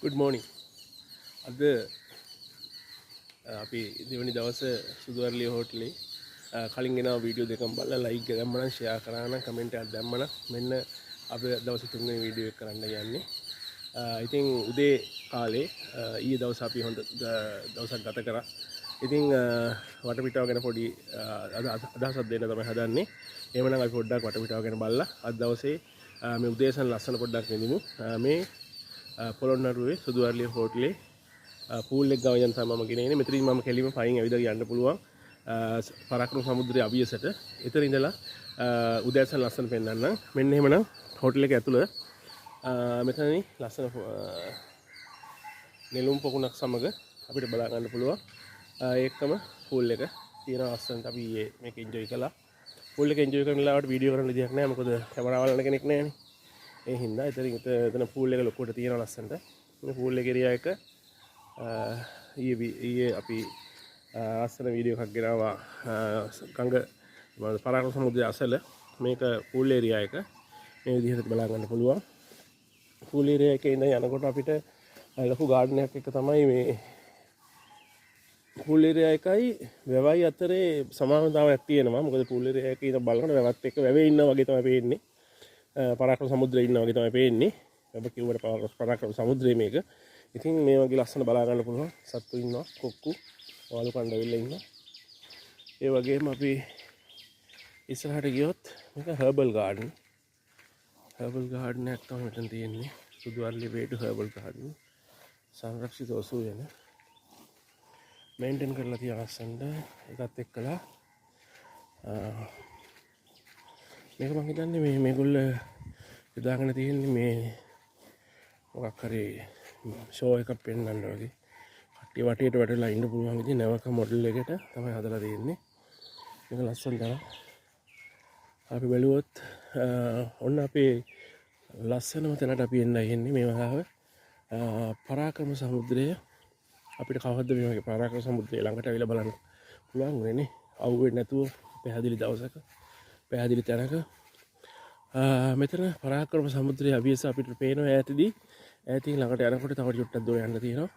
good morning. අද අපි දෙවනි දවසේ සුදුවර්ලිය හෝටලේ කලින් ගෙනාව වීඩියෝ දෙකම බලලා ලයික් එක දැම්මම නම් ෂෙයා කරා නම් කමෙන්ට් එකක් දැම්මම නම් මෙන්න අපි දවසේ තුන්වෙනි වීඩියෝ එක කරන්න යන්නේ. ඉතින් උදේ කාලේ ඊයේ දවස් අපි හොඳ දවසක් ගත කරා. ඉතින් වටපිටාව ගැන පොඩි අදහසක් දෙන්න තමයි හදන්නේ. එහෙමනම් අපි පොඩ්ඩක් වටපිටාව ගැන බලලා අද දවසේ මේ උදේසන් ලස්සන පොඩ්ඩක් විඳිමු. මේ පොළොන්නරුවේ සුදුවර්ලිය හෝටලේ පූල් එක ගාව යන තමයි මම ගෙන ඉන්නේ. මෙතනින් මම කෙලිම පයින් ඇවිදලා යන්න පුළුවන් පරාක්‍රම සමුද්‍රයේ අභියසට. එතන ඉඳලා උදෑසන ලස්සන පෙන්වන්නම්. මෙන්න එහෙමනම් හෝටල් එක ඇතුළ මෙතනනි ලස්සන නෙළුම් පොකුණක් සමග අපිට බලා ගන්න පුළුවන්. ඒකම පූල් එක තියෙන ලස්සනට අපි මේක එන්ජොයි කළා. පූල් එක එන්ජොයි කරන ලාවට වීඩියෝ කරන්න විදියක් නැහැ. මොකද කැමරාවල් වල කෙනෙක් නැහැනේ. ඒ හින්දා එතන පූල් එක ලොකුවට තියෙනවා ලස්සනට. මේ පූල් එක ඒරියා එක ඊයේ අපි ලස්සන වීඩියෝ එකක් ගෙනාවා ගඟ පරාක්‍රම සමුද්‍රයේ අසල. මේක පූල් ඒරියා එක. මේ විදිහට බලා ගන්න පුළුවන්. පූල් ඒරියා එකේ ඉඳන් යනකොට අපිට ලොකු ගාඩන් එකක් තමයි මේ පූල් ඒරියා එකයි වැවයි අතරේ සමානතාවයක් තියෙනවා. මොකද පූල් ඒරියා එකේ ඉඳන් බලනකොට වැවත් එක්ක වැවේ ඉන්නා වගේ තමයි පේන්නේ. පරාක්‍රම සමුද්‍රයේ ඉන්නා වගේ තමයි පේන්නේ. ඔබ කිව්වට පරාක්‍රම සමුද්‍රයේ මේක. ඉතින් මේ වගේ ලස්සන බලා ගන්න පුළුවන් සත්තු ඉන්නවා, කොක්කු, වාලු කණ්ඩවිල්ල ඉන්නවා. ඒ වගේම අපි ඉස්සරහට ගියොත් මේක හර්බල් ගාඩන්. හර්බල් ගාඩන් එකක් තමයි මෙතන තියෙන්නේ. සුදුවර්ලිය වේඩ් හර්බල් ගාඩන්. සංරක්ෂිත ඔසුයන. මේන්ටේන් කරලා තියෙන ලස්සනට ඒකත් එක්කලා මේක මම හිතන්නේ මේගොල්ල යොදාගෙන තියෙන්නේ මේ මොකක් හරි ෂෝ එකක් පෙන්වන්න වගේ. කට්ටිය වටේට වැටලා ඉන්න පුළුවන් විදිහ නැවක මොඩල් එකකට තමයි හදලා තියෙන්නේ. මේක ලස්සන තමයි. අපි බැලුවොත් ඔන්න අපේ ලස්සනම තැනට අපි එන්නයි එන්නේ මේ වතාව. පරාක්‍රම සමුද්‍රය අපිට කවද්ද මේ වගේ පරාක්‍රම සමුද්‍රය ළඟට අවිලා බලන්න පුළුවන් වෙන්නේ. අවුෙන්නේ නැතුව පැහැදිලි දවසක පැහැදිලි තැනක මෙතන පරාක්‍රම සමුද්‍රයේ අභියස අපිට පේනවා ඈතදී. ඈතින් ළඟට යනකොට තව ටිකක් දුර යන්න තියෙනවා.